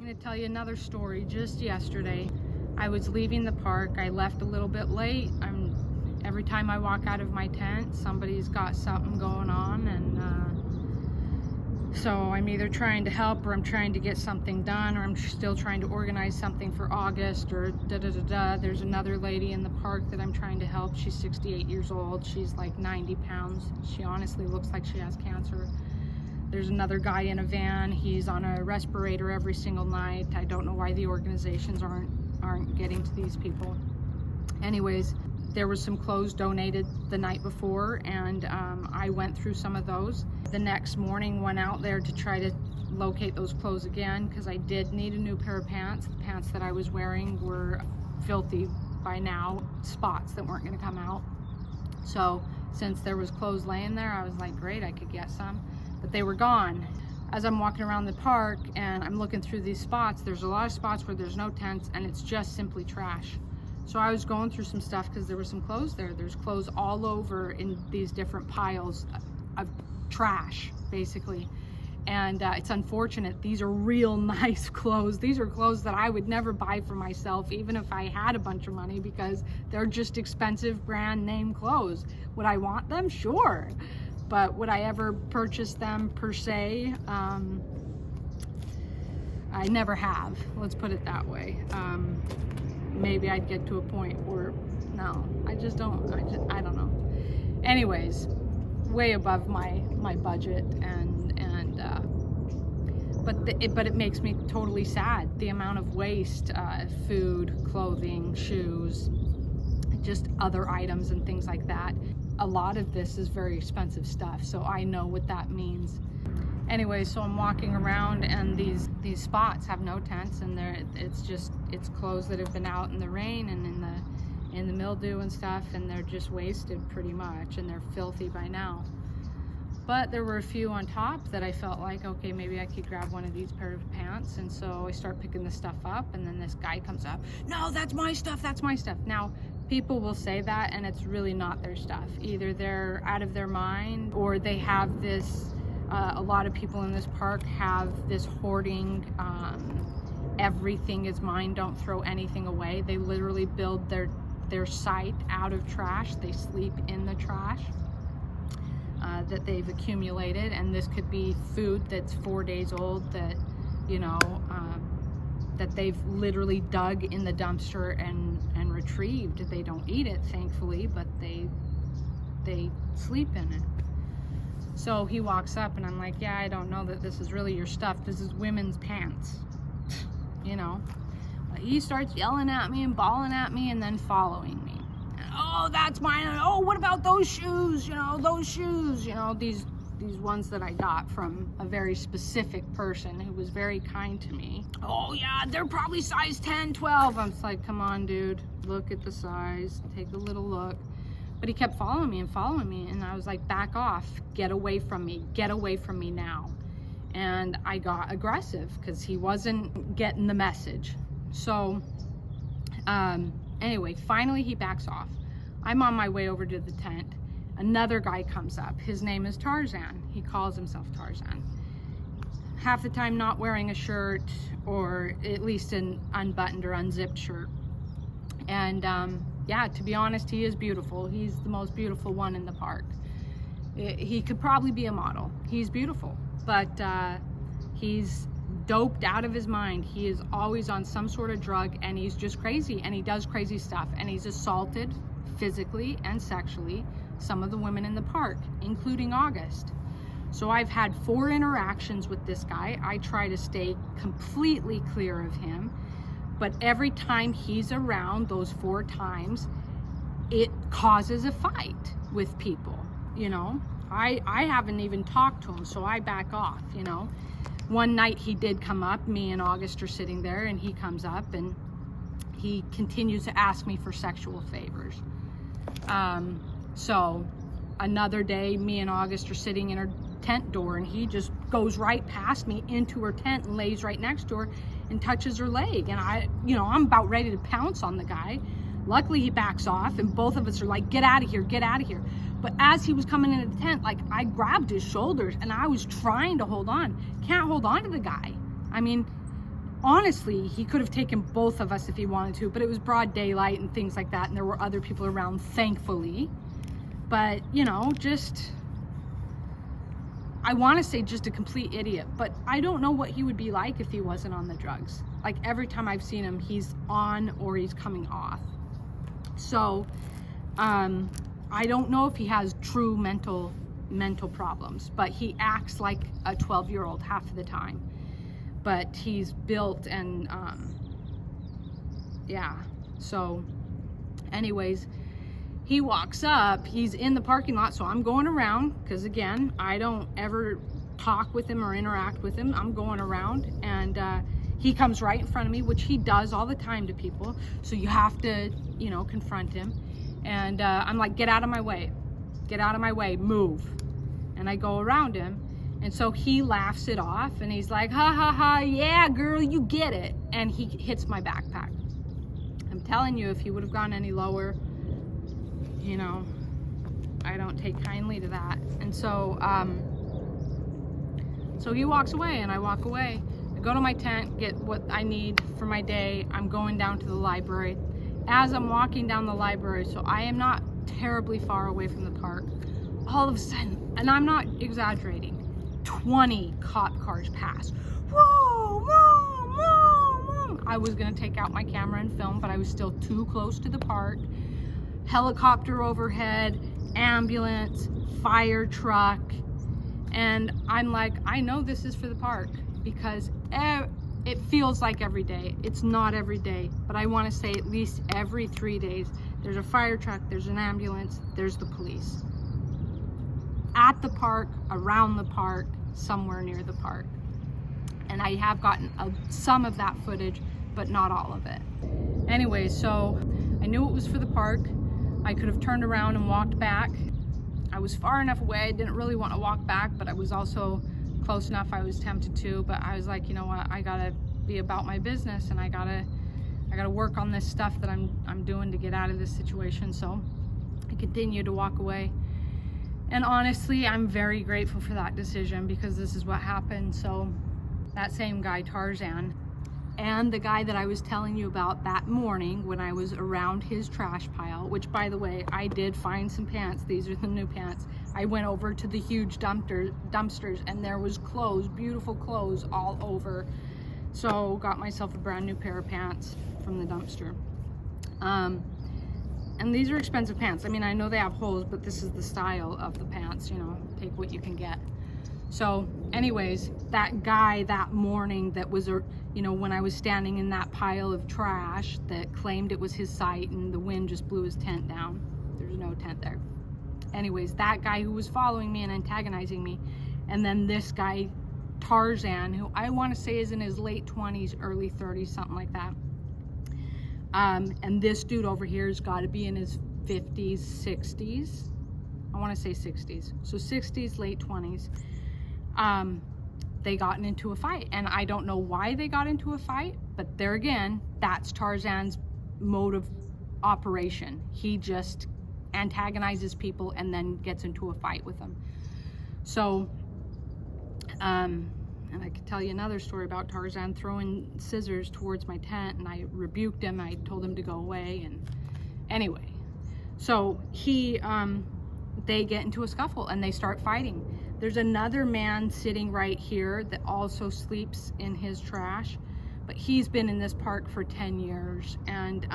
I'm going to tell you another story. Just yesterday, I was leaving the park. I left a little bit late. Every time I walk out of my tent, somebody's got something going on, and so I'm either trying to help, or I'm trying to get something done, or I'm still trying to organize something for August, or da-da-da-da. There's another lady in the park that I'm trying to help. She's 68 years old. She's like 90 pounds. She honestly looks like she has cancer. There's another guy in a van. He's on a respirator every single night. I don't know why the organizations aren't getting to these people. Anyways, there was some clothes donated the night before, and I went through some of those. The next morning, went out there to try to locate those clothes again, because I did need a new pair of pants. The pants that I was wearing were filthy by now, spots that weren't going to come out. So since there was clothes laying there, I was like, great, I could get some, but they were gone. As I'm walking around the park and I'm looking through these spots, there's a lot of spots where there's no tents and it's just simply trash. So I was going through some stuff because there were some clothes there. There's clothes all over in these different piles of trash, basically. And it's unfortunate. These are real nice clothes. These are clothes that I would never buy for myself, even if I had a bunch of money, because they're just expensive brand name clothes. Would I want them? Sure. But would I ever purchase them per se? I never have. Let's put it that way. Maybe I'd get to a point where, no, I don't know. Anyways, way above my budget, but it makes me totally sad. The amount of waste, food, clothing, shoes, just other items and things like that. A lot of this is very expensive stuff, so I know what that means. Anyway, so I'm walking around, and these spots have no tents, and it's clothes that have been out in the rain and in the mildew and stuff, and they're just wasted pretty much, and they're filthy by now. But there were a few on top that I felt like, okay, maybe I could grab one of these pair of pants. And so I start picking the stuff up, and then this guy comes up, no, that's my stuff, that's my stuff. Now, people will say that, and it's really not their stuff. Either they're out of their mind, or they have this, a lot of people in this park have this hoarding, everything is mine, don't throw anything away. They literally build their site out of trash. They sleep in the trash that they've accumulated, and this could be food that's 4 days old that, that they've literally dug in the dumpster and retrieved. They don't eat it, thankfully, but they sleep in it. So he walks up, and I'm like, yeah, I don't know that this is really your stuff. This is women's pants, But he starts yelling at me and bawling at me, and then following me. Oh, that's mine. Oh, what about those shoes? Those shoes, these ones that I got from a very specific person who was very kind to me. Oh yeah, they're probably size 10, 12. I'm just like, come on, dude, look at the size, take a little look. But he kept following me, and I was like, back off, get away from me now. And I got aggressive because he wasn't getting the message. So anyway, finally he backs off. I'm on my way over to the tent. Another guy comes up. His name is Tarzan. He calls himself Tarzan. Half the time not wearing a shirt, or at least an unbuttoned or unzipped shirt. And yeah, to be honest, he is beautiful. He's the most beautiful one in the park. He could probably be a model. He's beautiful, but he's doped out of his mind. He is always on some sort of drug, and he's just crazy, and he does crazy stuff, and he's assaulted physically and sexually some of the women in the park, including August. So I've had 4 interactions with this guy. I try to stay completely clear of him, but every time he's around, those 4 times, it causes a fight with people, I haven't even talked to him, so I back off, One night he did come up, me and August are sitting there, and he comes up and he continues to ask me for sexual favors. So another day, me and August are sitting in her tent door, and he just goes right past me into her tent and lays right next to her and touches her leg. And I'm about ready to pounce on the guy. Luckily he backs off, and both of us are like, get out of here, get out of here. But as he was coming into the tent, like, I grabbed his shoulders, and I was trying to hold on. Can't hold on to the guy. I mean, honestly, he could have taken both of us if he wanted to, but it was broad daylight and things like that, and there were other people around, thankfully. But, you know, just, I want to say just a complete idiot, but I don't know what he would be like if he wasn't on the drugs. Like, every time I've seen him, he's on or he's coming off. So, I don't know if he has true mental problems, but he acts like a 12-year-old half of the time. But he's built and, yeah. So, anyways, he walks up, he's in the parking lot, so I'm going around, because again, I don't ever talk with him or interact with him. I'm going around, and he comes right in front of me, which he does all the time to people, so you have to, you know, confront him. And I'm like, get out of my way, move. And I go around him, and so he laughs it off, and he's like, ha ha ha, yeah girl, you get it. And he hits my backpack. I'm telling you, if he would have gone any lower, you know, I don't take kindly to that. And so so he walks away, and I walk away. I go to my tent, get what I need for my day. I'm going down to the library. As I'm walking down the library, so I am not terribly far away from the park, all of a sudden, and I'm not exaggerating, 20 cop cars pass. Whoa, whoa, whoa, whoa. I was gonna take out my camera and film, but I was still too close to the park. Helicopter overhead, ambulance, fire truck, and I'm like, I know this is for the park, because it feels like every day. It's not every day, but I want to say at least every 3 days there's a fire truck, there's an ambulance, there's the police. At the park, around the park, somewhere near the park. And I have gotten some of that footage, but not all of it. Anyway, so I knew it was for the park. I could have turned around and walked back. I was far enough away, I didn't really want to walk back, but I was also close enough I was tempted to. But I was like, you know what, I gotta be about my business, and I gotta work on this stuff that I'm doing to get out of this situation. So I continued to walk away, and honestly, I'm very grateful for that decision, because this is what happened. So that same guy, Tarzan, and the guy that I was telling you about that morning when I was around his trash pile, which, by the way, I did find some pants. These are the new pants. I went over to the huge dumpsters, and there was clothes, beautiful clothes all over. So got myself a brand new pair of pants from the dumpster. And these are expensive pants. I mean, I know they have holes, but this is the style of the pants, you know, take what you can get. So anyways, that guy that morning that was, you know, when I was standing in that pile of trash that claimed it was his site, and the wind just blew his tent down. There's no tent there. Anyways, that guy who was following me and antagonizing me, and then this guy, Tarzan, who I want to say is in his late 20s, early 30s, something like that. And this dude over here has got to be in his 50s, 60s. I want to say 60s. So 60s, late 20s. They got into a fight, and I don't know why they got into a fight, but there again, that's Tarzan's mode of operation. He just antagonizes people and then gets into a fight with them. So, and I could tell you another story about Tarzan throwing scissors towards my tent, and I rebuked him. I told him to go away, and anyway, so they get into a scuffle and they start fighting. There's another man sitting right here that also sleeps in his trash, but he's been in this park for 10 years, and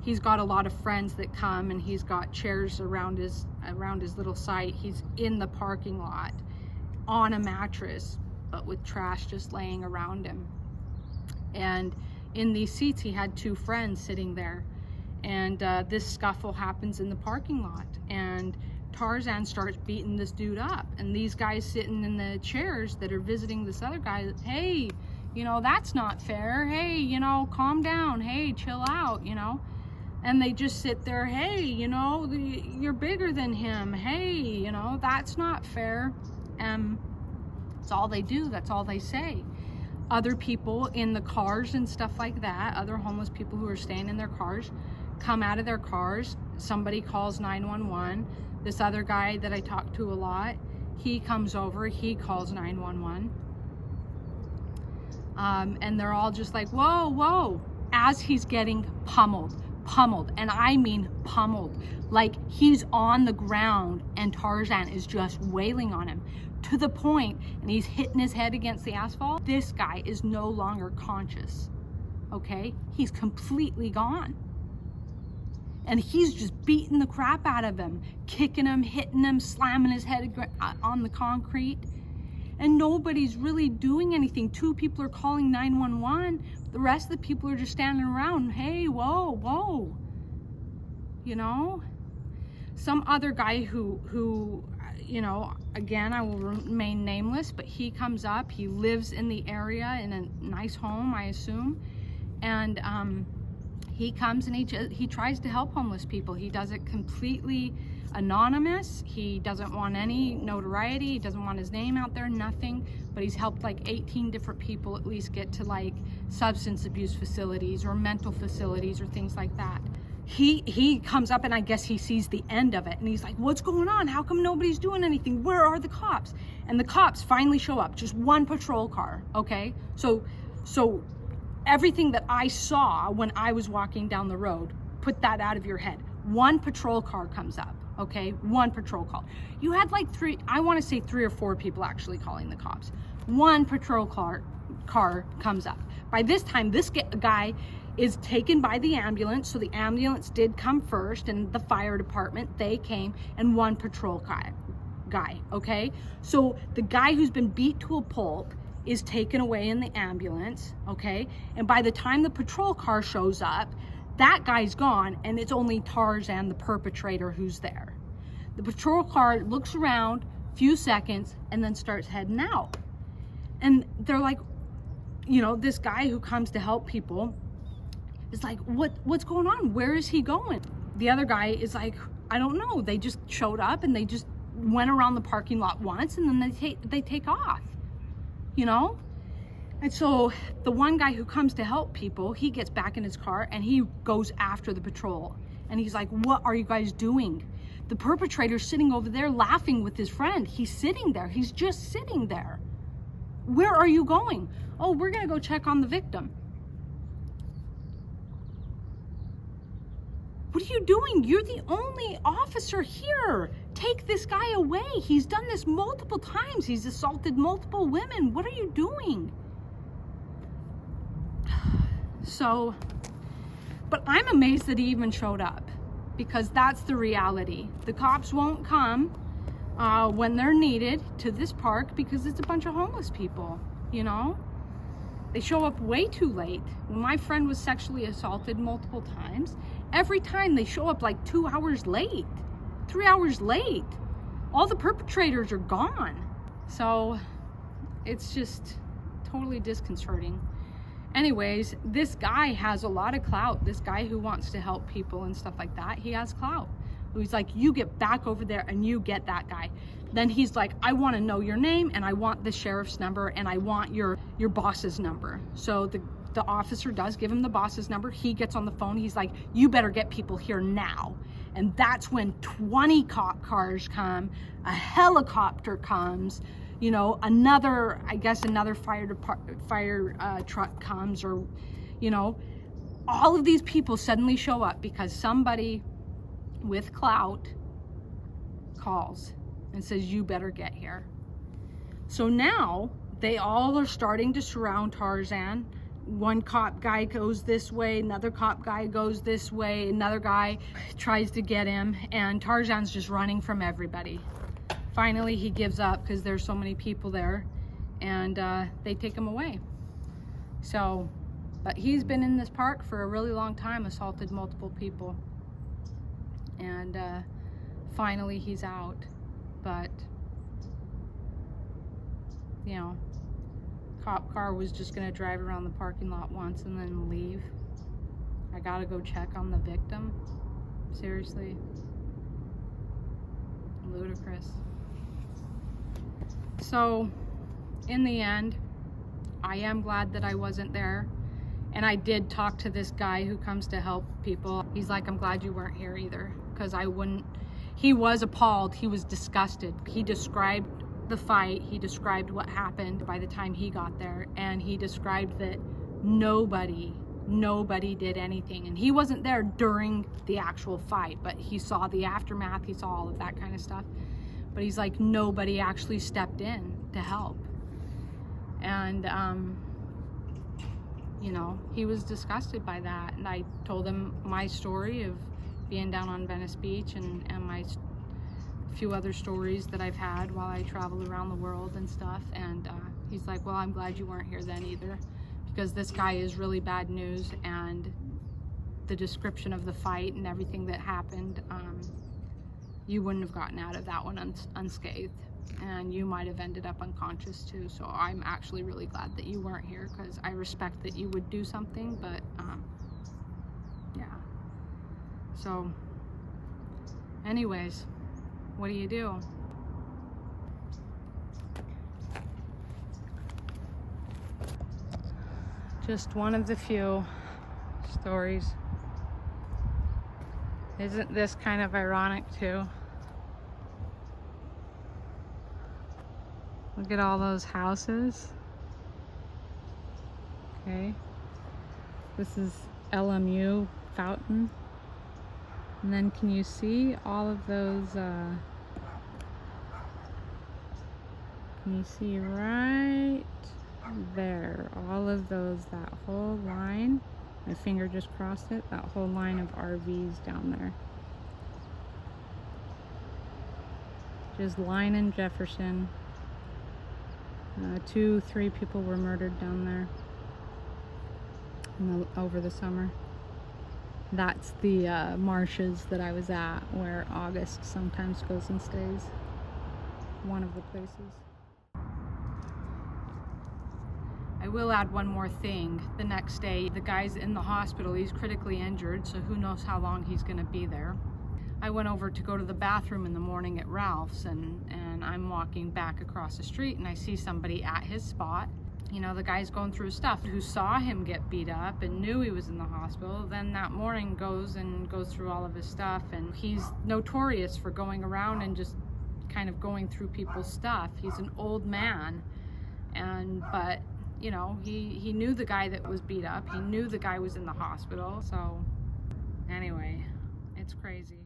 he's got a lot of friends that come, and he's got chairs around his little site. He's in the parking lot on a mattress, but with trash just laying around him. And in these seats, he had 2 friends sitting there, and this scuffle happens in the parking lot, and Tarzan starts beating this dude up, and these guys sitting in the chairs that are visiting this other guy, hey, you know, that's not fair. Hey, you know, calm down. Hey, chill out, you know. And they just sit there, hey, you know, you're bigger than him. Hey, you know, that's not fair. That's all they do. That's all they say. Other people in the cars and stuff like that, other homeless people who are staying in their cars, come out of their cars. Somebody calls 911. This other guy that I talk to a lot, he comes over, he calls 911. And they're all just like, whoa, whoa, as he's getting pummeled, and I mean pummeled. Like he's on the ground and Tarzan is just wailing on him to the point, and he's hitting his head against the asphalt. This guy is no longer conscious, okay? He's completely gone. And he's just beating the crap out of him, kicking him, hitting him, slamming his head on the concrete. And nobody's really doing anything. 2 people are calling 911. The rest of the people are just standing around. Hey, whoa, whoa. You know? Some other guy who, you know, again, I will remain nameless, but he comes up. He lives in the area in a nice home, I assume. And he comes and he tries to help homeless people. He does it completely anonymous. He doesn't want any notoriety. He doesn't want his name out there, nothing. But he's helped like 18 different people at least get to like substance abuse facilities or mental facilities or things like that. He comes up and I guess he sees the end of it and he's like, what's going on? How come nobody's doing anything? Where are the cops? And the cops finally show up, just 1 patrol car, okay? So everything that I saw when I was walking down the road, put that out of your head. 1 patrol car comes up, okay? 1 patrol car. You had like 3, I want to say 3 or 4 people actually calling the cops. 1 patrol car comes up. By this time, this guy is taken by the ambulance. So the ambulance did come first and the fire department, they came, and 1 patrol guy, okay? So the guy who's been beat to a pulp is taken away in the ambulance, okay? And by the time the patrol car shows up, that guy's gone and it's only Tarzan, the perpetrator, who's there. The patrol car looks around, few seconds, and then starts heading out. And they're like, you know, this guy who comes to help people is like, what's going on? Where is he going? The other guy is like, I don't know. They just showed up and they just went around the parking lot once and then they take off, you know? And so the one guy who comes to help people, he gets back in his car and he goes after the patrol. And he's like, what are you guys doing? The perpetrator's sitting over there laughing with his friend. He's sitting there. He's just sitting there. Where are you going? Oh, we're gonna go check on the victim. What are you doing? You're the only officer here. Take this guy away. He's done this multiple times. He's assaulted multiple women. What are you doing? So, but I'm amazed that he even showed up, because that's the reality. The cops won't come when they're needed to this park because it's a bunch of homeless people, you know? They show up way too late. When my friend was sexually assaulted multiple times, every time they show up like 2 hours late, 3 hours late. All the perpetrators are gone. So it's just totally disconcerting. Anyways, this guy has a lot of clout. This guy who wants to help people and stuff like that, he has clout. He's like, you get back over there and you get that guy. Then he's like, I want to know your name and I want the sheriff's number and I want your boss's number. So the officer does give him the boss's number. He gets on the phone. He's like, you better get people here now. And that's when 20 cop cars come, a helicopter comes, you know, another fire truck comes, or, you know, all of these people suddenly show up because somebody with clout calls and says, you better get here. So now they all are starting to surround Tarzan. One cop guy goes this way, another cop guy goes this way, another guy tries to get him, and Tarzan's just running from everybody. Finally, he gives up because there's so many people there, and they take him away. So, but he's been in this park for a really long time, assaulted multiple people, and finally he's out. But, you know, cop car was just gonna drive around the parking lot once and then leave. I gotta go check on the victim. Seriously. Ludicrous. So, in the end, I am glad that I wasn't there. And I did talk to this guy who comes to help people. He's like, I'm glad you weren't here either, because I wouldn't. He was appalled. He was disgusted. He described the fight, he described what happened by the time he got there, and he described that nobody did anything. And he wasn't there during the actual fight, but he saw the aftermath, he saw all of that kind of stuff. But he's like, nobody actually stepped in to help. And you know, he was disgusted by that. And I told him my story of being down on Venice Beach and my few other stories that I've had while I traveled around the world and stuff. And he's like, well, I'm glad you weren't here then either, because this guy is really bad news, and the description of the fight and everything that happened, you wouldn't have gotten out of that one unscathed, and you might have ended up unconscious too. So I'm actually really glad that you weren't here, because I respect that you would do something, but yeah. So anyways, what do you do? Just one of the few stories. Isn't this kind of ironic too? Look at all those houses. Okay. This is LMU Fountain. And then can you see all of those, can you see right there, all of those, that whole line, my finger just crossed it, that whole line of RVs down there. Just Line and Jefferson. 2-3 people were murdered down there over the summer. That's the marshes that I was at, where August sometimes goes and stays. One of the places. I will add one more thing. The next day, the guy's in the hospital. He's critically injured, so who knows how long he's gonna be there. I went over to go to the bathroom in the morning at Ralph's, and I'm walking back across the street, and I see somebody at his spot. You know, the guy's going through his stuff, who saw him get beat up and knew he was in the hospital. Then that morning goes through all of his stuff, and he's notorious for going around and just kind of going through people's stuff. He's an old man, but you know, he knew the guy that was beat up. He knew the guy was in the hospital. So anyway, it's crazy.